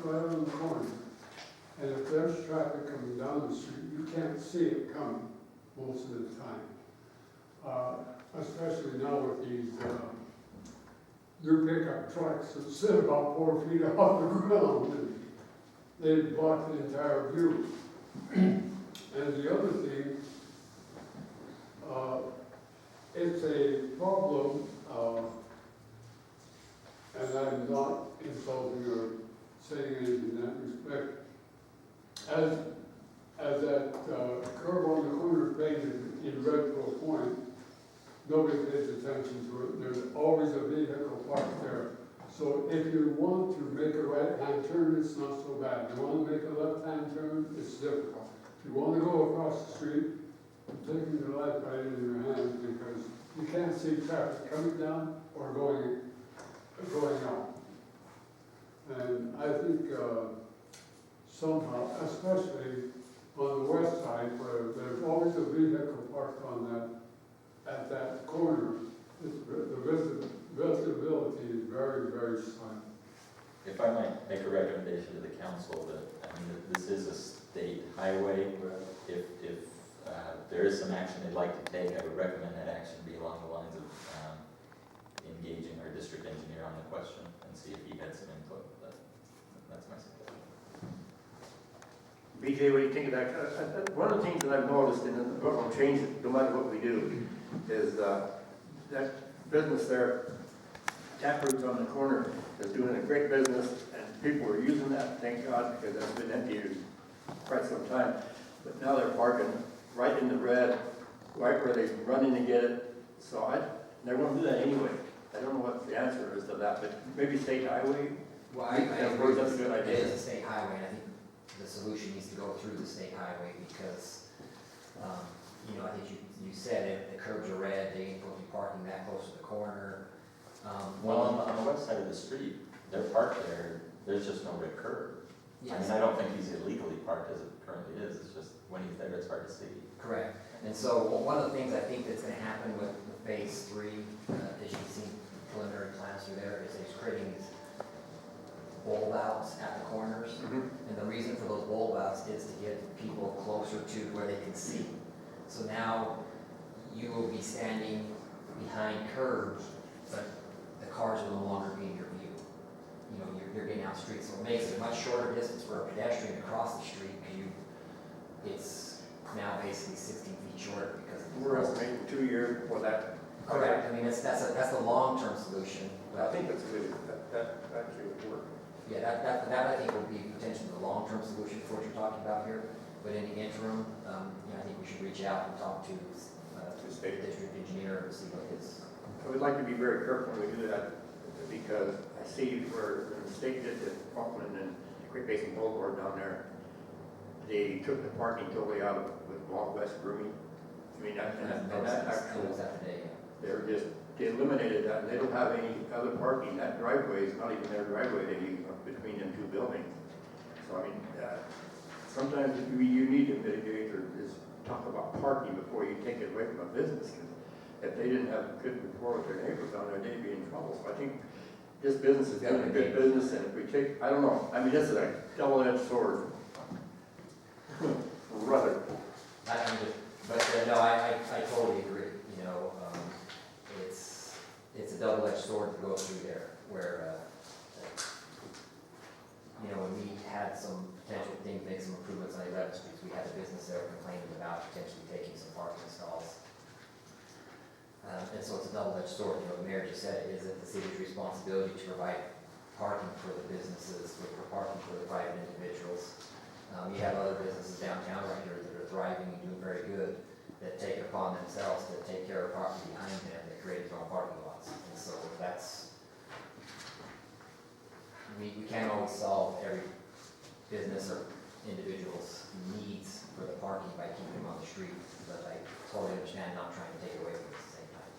right on the corner. And if there's traffic coming down the street, you can't see it coming most of the time. Especially now with these, new pickup trucks that sit about 4 feet off the ground, and they block the entire view. And the other thing, it's a problem, and I'm not insulting or saying anything in that respect. As that curve on the corner painted in Redfield Point, nobody pays attention to it. There's always a vehicle parked there. So if you want to make a right-hand turn, it's not so bad. If you want to make a left-hand turn, it's difficult. If you want to go across the street, you're taking your life right in your hands because you can't see traffic coming down or going out. And I think somehow, especially on the west side where there's always a vehicle parked on at that corner, the visibility is very, very slight. If I might make a recommendation to the council that, I mean, this is a state highway. If there is some action they'd like to take, I would recommend that action be along the lines of engaging our district engineer on the question and see if he had some input. That's my suggestion. BJ, what do you think of that? One of the things that I've noticed, and it won't change no matter what we do, is that business there, Taproots on the corner, is doing a great business, and people are using that, thank God, because that's been empty for quite some time. But now they're parking right in the red, right where they run in to get it. So they're going to do that anyway. I don't know what the answer is to that, but maybe state highway. Well, I agree, That's a good it idea. is a state highway, and I think the solution needs to go through the state highway because, you know, I think you said it, the curbs are red, they ain't supposed to be parking that close to the corner. Well, on the west side of the street, they're parked there, there's just no red curb. I Yes, mean, I don't think he's illegally parked as it currently is, it's just when he's there, it's hard to see. correct. And so one of the things I think that's gonna happen with phase 3, as you've seen preliminary plans through there, is they're creating these bulb outs at the corners. And the reason for those bulb outs is to get people closer to where they can see. So now you will be standing behind curbs, but the cars will no longer be in your view. You know, you're getting out the street, so it makes it a much shorter distance for a pedestrian to cross the street. It's now basically 16 feet shorter because of the We're estimating 2 years before that. correct. I mean, that's the long-term solution. I think that's good. That actually would work. Yeah, that I think would be potentially the long-term solution for what you're talking about here. But in the interim, you know, I think we should reach out and talk to the state district engineer to see what his. I would like to be very careful when we do that because I see where the state did the Falkland and Great Basin Boulevard down there. They took the parking totally out of with Walk West grooming. I mean, that actually, they eliminated that, and they don't have any other parking. That driveway is not even their driveway, they use between them two buildings. So, I mean, sometimes you need to mitigate or just talk about parking before you take it away from a business. Because if they didn't have good rapport with their neighbors down there, they'd be in trouble. So I think this business is doing a good business, and if we take, I don't know, I mean, this is a double-edged sword. Rather. I totally agree. You know, it's a double-edged sword to go through there, where you know, when we had some potential things, make some improvements on 11th Street, we had a business there complaining about potentially taking some parking stalls. And so it's a double-edged sword. You know, the mayor just said it is the city's responsibility to provide parking for the businesses, for parking for the private individuals. You have other businesses downtown right here that are thriving and doing very good, that take it upon themselves to take care of property behind them, that create their own parking lots. And so we can't always solve every business or individual's needs for the parking by keeping them on the street, but I totally understand not trying to take away from it at the same time.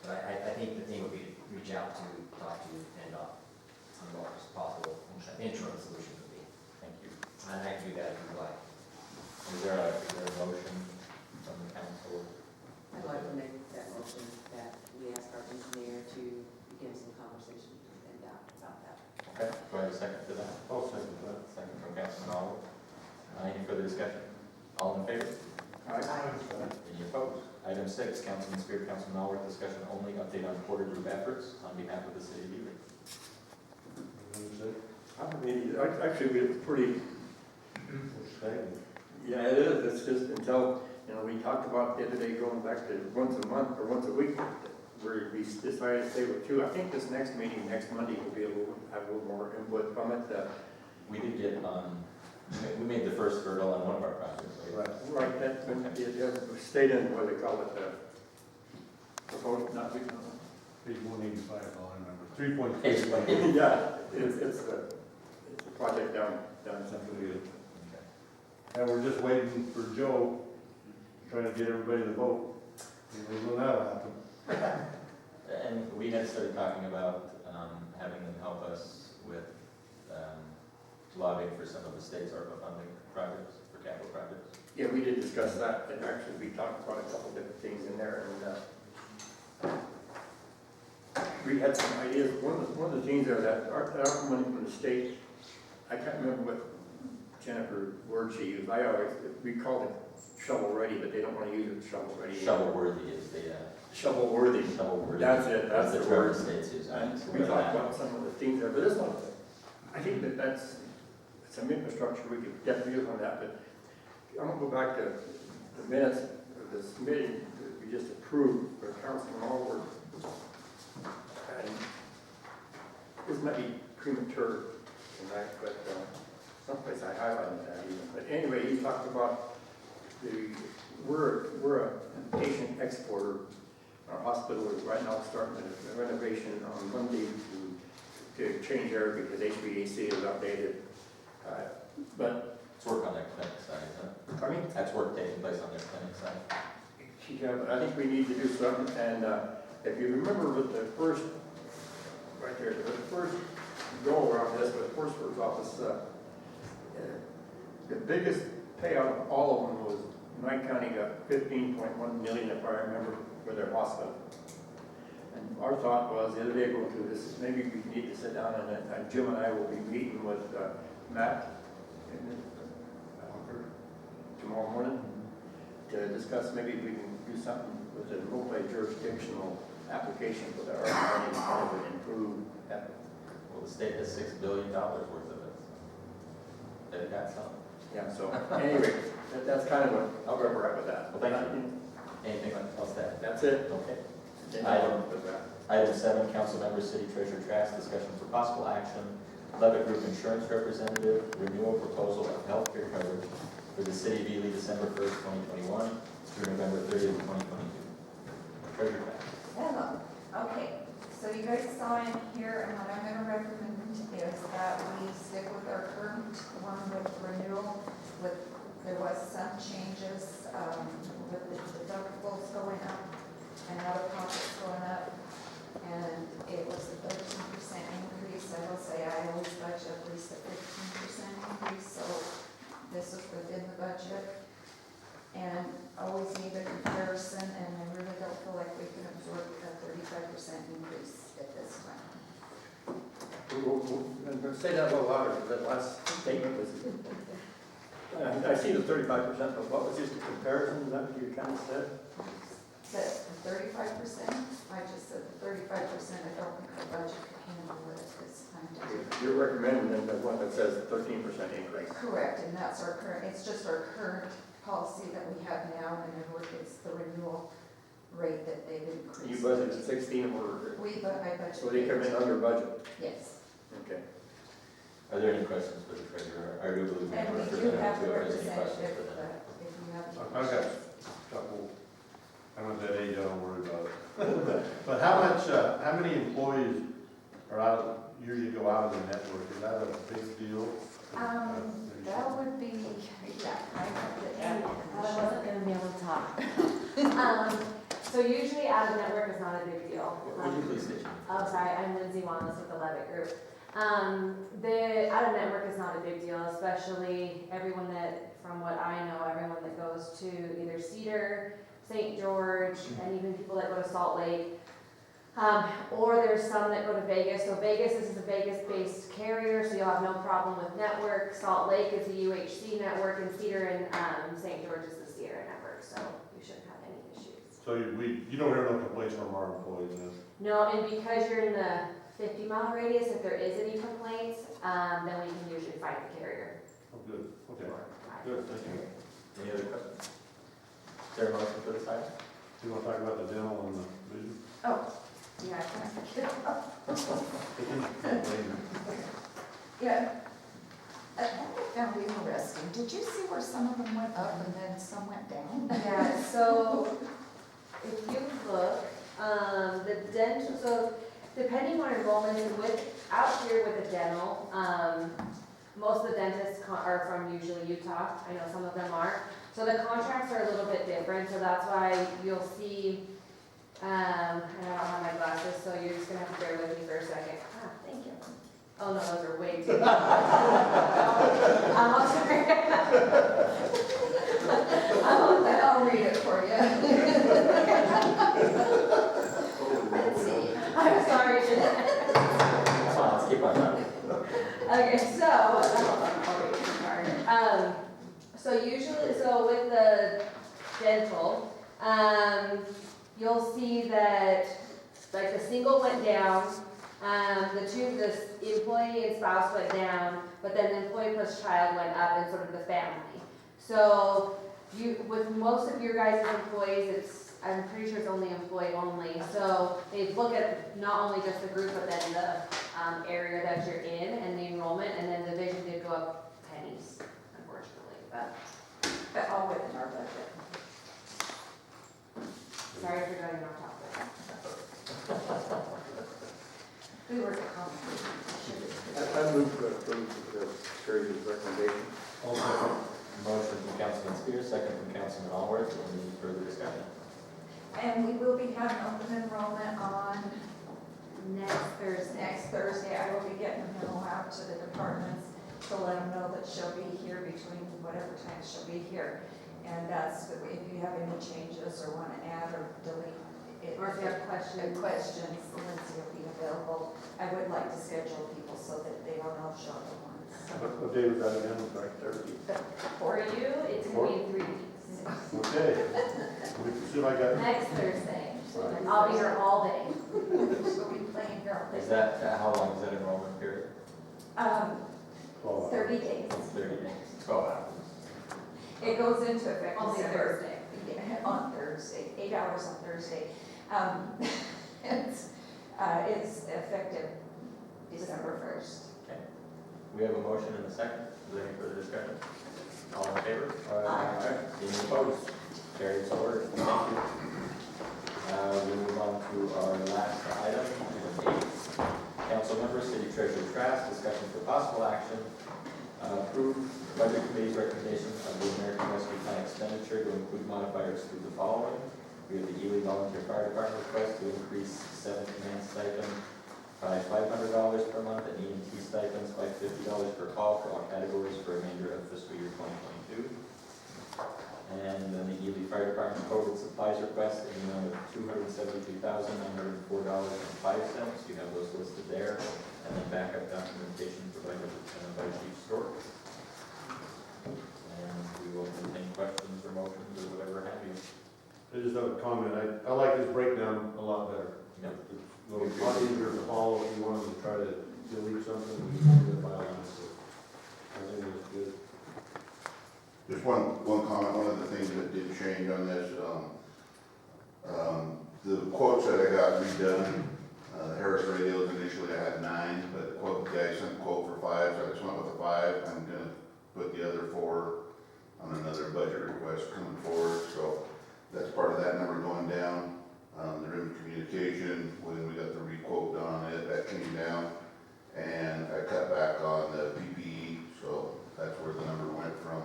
But I think the thing would be to reach out to, talk to NDOT on what possible interim solutions would be. Thank you. And I can do that if you'd like. Is there a motion from the council? I'd like to make that motion that we ask our engineer to begin some conversations with NDOT about that. Okay, do I have a second to that? I'll second that. Second from Councilman Oliver. Any further discussion? All in favor? Any opposed? Item 6, Councilman Spear, Councilman Oliver, discussion only, update on Porter Group efforts on behalf of the city of Ely. Actually, it's pretty, yeah, it is, it's just until, we talked about the other day going back to once a month or once a week, where we decided to stay with 2. I think this next meeting, next Monday, will have a little more input from it. We did get we made the first hurdle on one of our projects, right? Right, we stayed in, what do they call it, proposed, not, Page 185, I'll remember. 3.3. Page 185. yeah, it's a project down Central Ely. Okay. And we're just waiting for Joe, trying to get everybody to vote. When that'll happen. And we had started talking about having them help us with lobbying for some of the state's ARPA funding projects, for capital projects. Yeah, we did discuss that, and actually, we talked about a couple different things in there, and we had some ideas. One of the things there that our money from the state, I can't remember what Jennifer word she used. We called it shovel ready, but they don't want to use it shovel ready. Shovel worthy is the, Shovel worthy. shovel worthy. That's it, that's the the Trevor word. States use. And So we we're talked not- about some of the things there, but this one, I think that's some infrastructure we could definitely use on that, but I'm gonna go back to the minutes of this meeting that we just approved for Councilman Allward. And this might be premature tonight, but someplace I highlighted that even. But anyway, he talked about we're a patient exporter. Our hospital is right now starting a renovation on Monday to change air because HVAC is outdated. But, It's work on their clinic side, isn't it? I mean, That's work taking place on their clinic side. yeah, but I think we need to do something, and if you remember with the first, right there, the first go around this, with Forsberg's office, the biggest payout of all of them was Knight County got 15.1 million, if I remember, for their hospital. And our thought was, the other day going through this, maybe we need to sit down and Jim and I will be meeting with Matt tomorrow morning to discuss maybe if we can do something with a multi-jurisdictional application for the ARPA money to kind of improve that. Well, the state has $6 billion worth of it. They've got some. Yeah, so anyway, that's kind of where we're at with that. Well, thank you. Anything else to add? That's it. Okay. Then Item- with that. Item 7, council member, city treasurer Trask, discussion for possible action, Levitt Group insurance representative, renewal proposal of healthcare coverage for the city of Ely, December 1st, 2021 through November 30th, 2022. Treasurer Trask. Hello, okay, so you guys saw in here, and what I'm gonna recommend is that we stick with our current one with renewal, there was some changes, with the deductibles going up and out-of-pockets going up, and it was a 13% increase. I will say I always budget at least a 15% increase, so this was within the budget. And always need a comparison, and I really don't feel like we can absorb a 35% increase at this time. We'll say that a little louder, because that last statement was, I see the 35%, but what was just a comparison, is that what you kind of said? The 35%, I just said the 35%, I don't think the budget can handle it at this time. You're recommending then the one that says 13% increase. Correct, and that's our current, it's just our current policy that we have now, and then it's the renewal rate that they've increased. You budgeted 16, or, I budget. so they come in under budget. Yes, Okay. Are there any questions for the treasurer? I do believe we have and a we do have representative the too, if there's any questions representative, for them. if you have. any I've got questions. a couple, I'm at that age, I don't worry about it. But how many employees are out, usually go out of the network? Is that a big deal? That would be, yeah, I have to add. I wasn't gonna be able to talk. So usually out of network is not a big deal. Would you please state your name? Oh, sorry, I'm Lindsay Wallace with the Levitt Group. The out of network is not a big deal, especially everyone that, from what I know, everyone that goes to either Cedar, St. George, and even people that go to Salt Lake. Or there's some that go to Vegas. So Vegas is a Vegas-based carrier, so you'll have no problem with network. Salt Lake is a UHC network, and Cedar and St. George is the Sierra network, so you shouldn't have any issues. So you don't hear no complaints from our employees then? No, and because you're in the 50-mile radius, if there is any complaints, then we can usually fight the carrier. Oh, good, okay, Or- good, thank you. Any other questions? Is there a motion for this item? Do you want to talk about the dental and the vision? Oh, yeah, can I get Yeah. That I found interesting. Did you see where some of them went up and then some went down? Yeah, so if you look, the dental, so depending on enrollment, and out here with the dental, most of the dentists are from usually Utah. I know some of them are. So the contracts are a little bit different, so that's why you'll see, and I don't have my glasses, so you're just gonna have to bear with me for a second. Ah, thank you. Oh no, those are way too. I'm sorry. I'll read it for you. Let's see. I'm sorry, Jeanette. Come on, let's keep on running. Okay, so, so usually, so with the dental, you'll see that, like, the single went down, the employee and spouse went down, but then the employee plus child went up and sort of the family. So, with most of your guys' employees, I'm pretty sure it's only employee only, so they look at not only just the group, but then the area that you're in and the enrollment, and then the vision did go up pennies, unfortunately, but All within our budget. sorry for going off topic. We were complicated. I move to approve the Treasurer's recommendation. Also, Motion from Councilman Spear, second from Councilman Allworth. Any further discussion? And we will be having open enrollment on next Thursday. I will be getting a memo out to the departments to let them know that she'll be here between whatever time she'll be here. And that's, if you have any changes or want to add or delete it. Or if you have questions. Questions, Lindsay will be available. I would like to schedule people so that they don't all show up at once. what day was that again? Sorry, Thursday. For you, it's gonna be in 3 weeks. Okay. We can see if I got, Next Thursday, I'll be here all day. She'll be playing here. Is that, how long is that enrollment period? 12 30 days. 30 days, 12 hours. It goes into effect Only December. Thursday. Yeah, on Thursday, 8 hours on Thursday. It's effective December 1st. Okay. We have a motion and a second. Is there any further discussion? All in favor? Aye. Any opposed? Carried so ordered. Thank you. We move on to our last item, item 8. Council members, city treasurer Trask, discussion for possible action. Approve budget committee's recommendation of the American Rescue Plan expenditure to include modifiers through the following. We have the Ely Volunteer Fire Department request to increase 17-man stipend by $500 per month and EMT stipends by $50 per call for all categories for a remainder of fiscal year 2022. And then the Ely Fire Department COVID supplies request in the amount of $273,904.05. You have those listed there. And then backup documentation provided by Chief Stork. And we will entertain questions or motions or whatever have you. I just have a comment. I like this breakdown a lot better. Yep. It's a lot easier to follow if you wanted to try to delete something. You can do it by line, so I think it's good. Just one comment, one of the things that did change on this, the quotes that I got redone, the Harris radios initially I had 9, but the guy sent a quote for 5, so I just went with the 5. I'm gonna put the other 4 on another budget request coming forward, so that's part of that number going down. They're in communication, when we got the re-quote done on it, that came down, and I cut back on the PPE, so that's where the number went from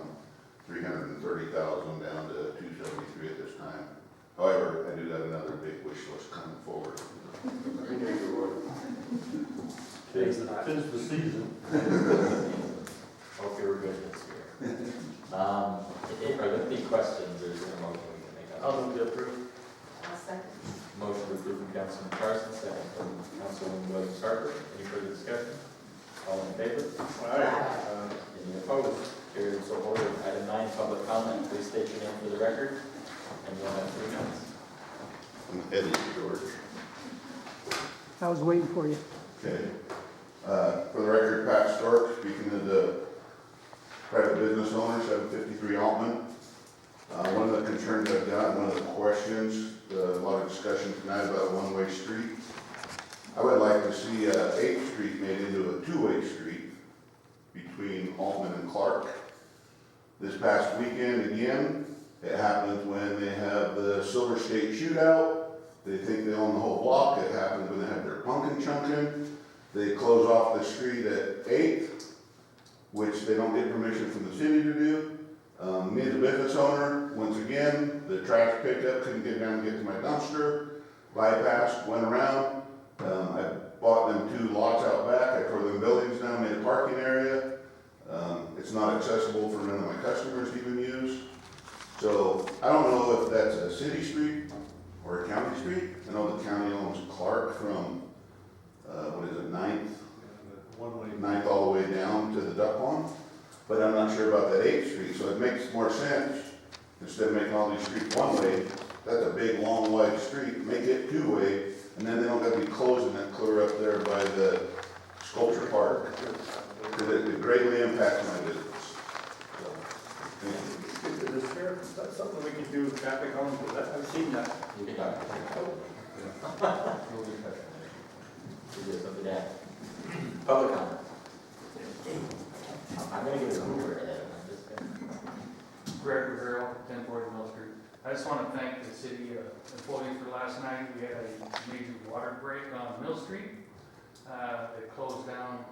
330,000 down to 273 at this time. However, I do have another big wish list coming forward. Tis the season. Hope you were good this year. Are there any questions or is there a motion we can make? I'll move to approve. I'll second. Motion to approve from Councilman Carson, second from Councilwoman Williams Harper. Any further discussion? All in favor? Any opposed? Carried so ordered. Item 9, public comment. Please state your name for the record, and you'll have 3 minutes. I'm Eddie George. I was waiting for you. Okay. For the record, Pat Stork, speaking to the private business owner, 753 Altman. One of the concerns I've got, one of the questions, a lot of discussion tonight about a one-way street. I would like to see 8th Street made into a two-way street between Altman and Clark. This past weekend, again, it happens when they have the Silver State Shootout. They think they own the whole block. It happens when they have their pumpkin chunkin'. They close off the street at 8th, which they don't get permission from the city to do. Me as a business owner, once again, the trash pickup couldn't get down and get to my dumpster. Bypassed, went around. I bought them 2 lots out back. I tore them buildings down, made a parking area. It's not accessible for none of my customers to even use. So I don't know if that's a city street or a county street. I know the county owns Clark from, 9th? One-way. 9th all the way down to the duck pond. But I'm not sure about that 8th street, so it makes more sense, instead of making all these streets one-way, that's a big, long, wide street, make it two-way, and then they don't gotta be closing that clear up there by the sculpture park, because it greatly impacts my business. So, thank you. Is this fair? Is that something we can do traffic on? Because I've seen that. You can talk. You have something to add? Public comment. I'm gonna give it a Hoover ahead. I'm just gonna. Greg Rivera, 1040 Mill Street. I just want to thank the city employees for last night. We had a major water break on Mill Street. They closed down,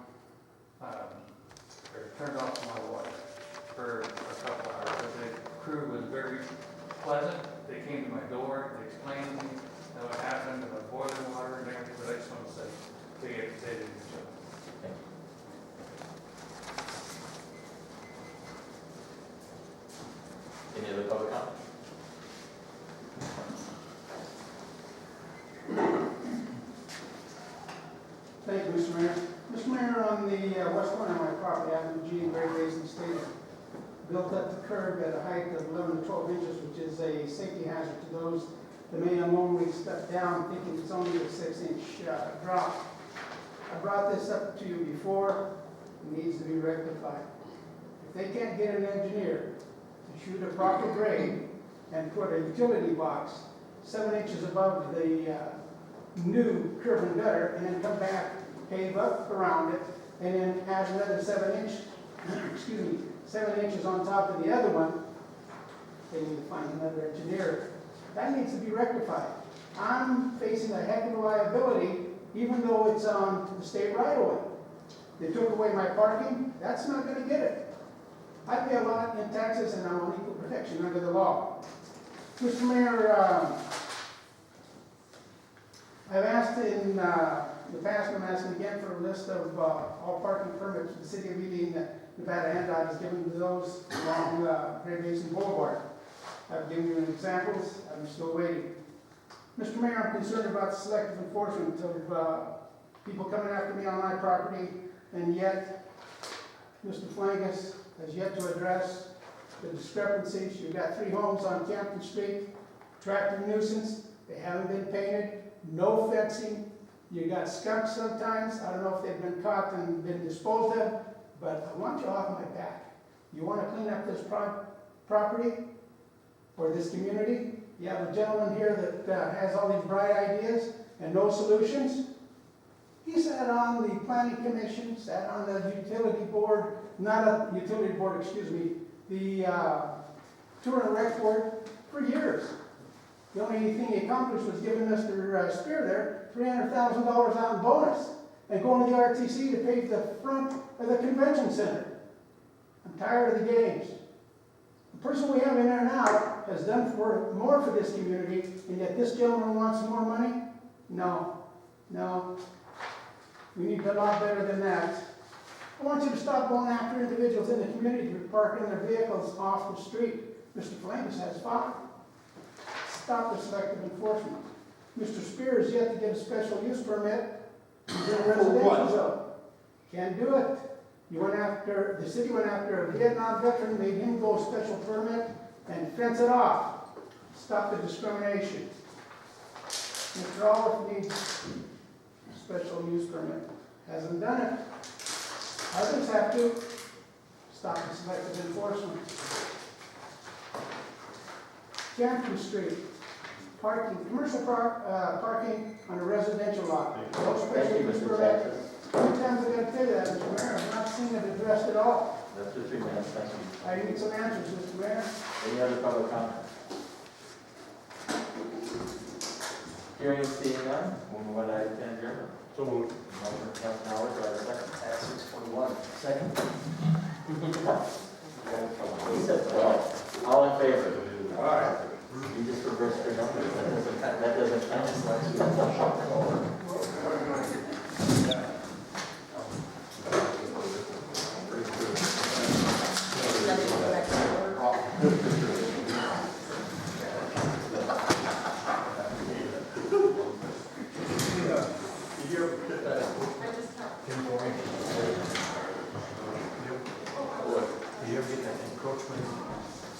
or turned off my water for a couple hours. But the crew was very pleasant. They came to my door, they explained to me what happened about boiling water and everything, but I just want to say they did a good job. Thank you. Any other public comment? Thank you, Mr. Mayor. Mr. Mayor, on the west corner of my property, Avenue G in Great Basin State, built up the curb at a height of 11 to 12 inches, which is a safety hazard to those that may unknowingly step down thinking it's only a 6-inch drop. I brought this up to you before. It needs to be rectified. If they can't get an engineer to shoot a proper grade and put a utility box 7 inches above the new curb and gutter, and then come back, pave up around it, and then add another 7 inch, 7 inches on top of the other one, they need to find another engineer. That needs to be rectified. I'm facing a heck of a liability, even though it's on the state right of way. They took away my parking, that's not gonna get it. I pay a lot in taxes and I'm on equal protection under the law. Mr. Mayor, I've asked in the past, and I'm asking again for a list of all parking permits the city of Ely, Nevada, NDOT has given to those along Great Basin Boulevard. I've given you examples, I'm still waiting. Mr. Mayor, I'm concerned about the selective enforcement of people coming after me on my property, and yet Mr. Flangus has yet to address the discrepancies. You've got 3 homes on Campton Street, tractor nuisance, they haven't been painted, no fencing. You got skunks sometimes, I don't know if they've been caught and been disposed of, but I want you off my back. You want to clean up this property or this community? You have a gentleman here that has all these bright ideas and no solutions. He sat on the planning commission, sat on the utility board, not a utility board, excuse me, the tour and rec board for years. The only thing he accomplished was giving Mr. Spear there $300,000 out in bonus and going to the RTC to pave the front of the convention center. I'm tired of the games. The person we have in there now has done more for this community, and yet this gentleman wants more money? No. We need a lot better than that. I want you to stop going after individuals in the community who are parking their vehicles off the street. Mr. Flames has 5. Stop the selective enforcement. Mr. Spears yet to get a special use permit. He's in a For residential what? zone. Can't do it. The city went after a Vietnam veteran, made him go special permit and fence it off. Stop the discrimination. Mr. Olive needs special use permit. Hasn't done it. Others have to. Stop the selective enforcement. Jansen Street, parking, commercial parking on a residential lot. No special use permit. How many times I gotta tell you that, Mr. Mayor? I've not seen it addressed at all. That's your 3 minutes, thank you. I need some answers, Mr. Mayor. Any other public comment? Hearing and seeing none, we'll move on to item 10, adjournment. So moved. Motion from Councilman Howard, do I have a second? At 6:21. Second. He said 12. All in favor? All right. You just reversed your numbers, that doesn't count.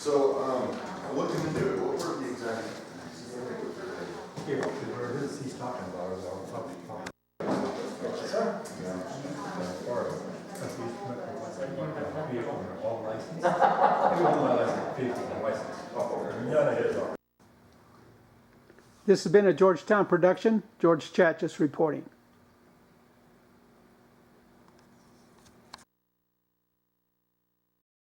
So, looking into it, what were the exact? He's talking about is our public park. All licensed. Everyone licensed, 50 licensed. None of his are. This has been a Georgetown production. George Chatchis reporting.